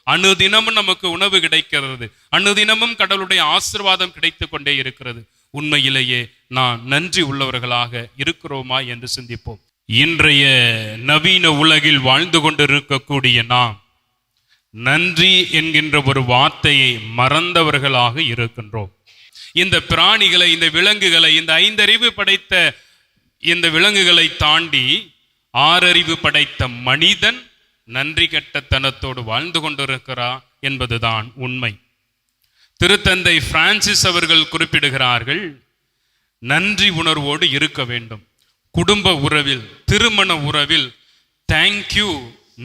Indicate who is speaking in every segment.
Speaker 1: அனுதினமும் நமக்கு உணவு கிடைக்கிறது, அனுதினமும் கடவுளுடைய ஆசீர்வாதம் கிடைத்து கொண்டே இருக்கிறது. உண்மையிலேயே நான் நன்றி உள்ளவர்களாக இருக்கிறோமா என்று சிந்திப்போம். இன்றைய நவீன உலகில் வாழ்ந்து கொண்டிருக்கக்கூடிய நாம் நன்றி என்கின்ற ஒரு வார்த்தையை மறந்தவர்களாக இருக்கின்றோம். இந்த பிராணிகளை, இந்த விலங்குகளை, இந்த 5 அறிவு படைத்த இந்த விலங்குகளை தாண்டி 6 அறிவு படைத்த மனிதன் நன்றி கெட்டத்தனத்தோடு வாழ்ந்து கொண்டிருக்கிறார் என்பதுதான் உண்மை. திருத்தந்தை பிரான்சிஸ் அவர்கள் குறிப்பிடுகிறார்கள், நன்றி உணர்வோடு இருக்க வேண்டும். குடும்ப உறவில், திருமண உறவில் தேங்க்யூ,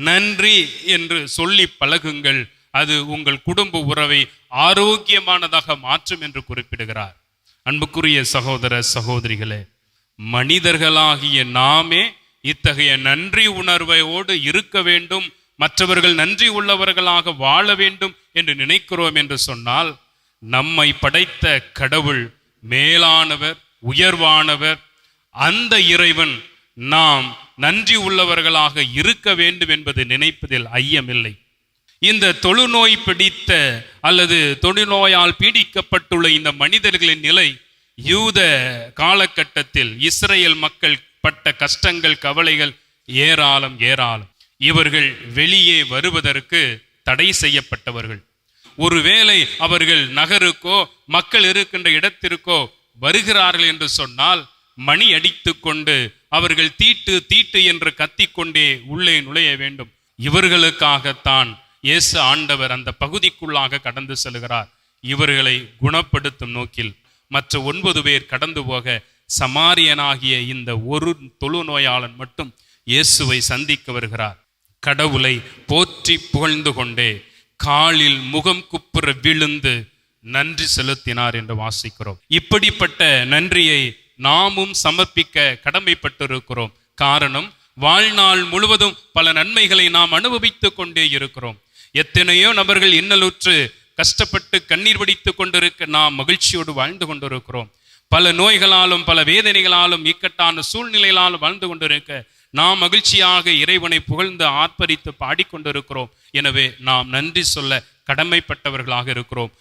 Speaker 1: நன்றி என்று சொல்லி பழகுங்கள். அது உங்கள் குடும்ப உறவை ஆரோக்கியமானதாக மாற்றும் என்று குறிப்பிடுகிறார். அன்புக்குரிய சகோதர சகோதரிகளே, மனிதர்களாகிய நாமே இத்தகைய நன்றி உணர்வோடு இருக்க வேண்டும், மற்றவர்கள் நன்றி உள்ளவர்களாக வாழ வேண்டும் என்று நினைக்கிறோம் என்று சொன்னால், நம்மை படைத்த கடவுள் மேலானவர், உயர்வானவர். அந்த இறைவன் நாம் நன்றி உள்ளவர்களாக இருக்க வேண்டும் என்பது நினைப்பதில் ஐயமில்லை. இந்த தொழுநோய் பிடித்த அல்லது தொழுநோயால் பீடிக்கப்பட்டுள்ள இந்த மனிதர்களின் நிலை யூத காலகட்டத்தில் இஸ்ரேல் மக்கள் பட்ட கஷ்டங்கள், கவலைகள் ஏராளம் ஏராளம். இவர்கள் வெளியே வருவதற்கு தடை செய்யப்பட்டவர்கள். ஒருவேளை அவர்கள் நகருக்கோ மக்கள் இருக்கின்ற இடத்திற்கோ வருகிறார்கள் என்று சொன்னால் மணி அடித்து கொண்டு அவர்கள் தீட்டு தீட்டு என்று கத்திக்கொண்டே உள்ளே நுழைய வேண்டும். இவர்களுக்காகத்தான் இயேசு ஆண்டவர் அந்த பகுதிக்குள்ளாக கடந்து செல்கிறார். இவர்களை குணப்படுத்தும் நோக்கில் மற்ற 9 பேர் கடந்து போக சமாரியனாகிய இந்த ஒரு தொழுநோயாளன் மட்டும் இயேசுவை சந்திக்க வருகிறார். கடவுளை போற்றி புகழ்ந்து கொண்டே காலில் முகம் குப்புற விழுந்து நன்றி செலுத்தினார் என்று வாசிக்கிறோம். இப்படிப்பட்ட நன்றியை நாமும் சமர்ப்பிக்க கடமைப்பட்டிருக்கிறோம். காரணம், வாழ்நாள் முழுவதும் பல நன்மைகளை நாம் அனுபவித்துக் கொண்டே இருக்கிறோம். எத்தனையோ நபர்கள் இன்னலுற்று கஷ்டப்பட்டு கண்ணீர் வடித்துக் கொண்டிருக்க நாம் மகிழ்ச்சியோடு வாழ்ந்து கொண்டிருக்கிறோம். பல நோய்களாலும் பல வேதனைகளாலும் இக்கட்டான சூழ்நிலைகளாலும் வாழ்ந்து கொண்டிருக்க நாம் மகிழ்ச்சியாக இறைவனை புகழ்ந்து ஆர்ப்பரித்து பாடிக்கொண்டிருக்கிறோம். எனவே நாம் நன்றி சொல்ல கடமைப்பட்டவர்களாக இருக்கிறோம்.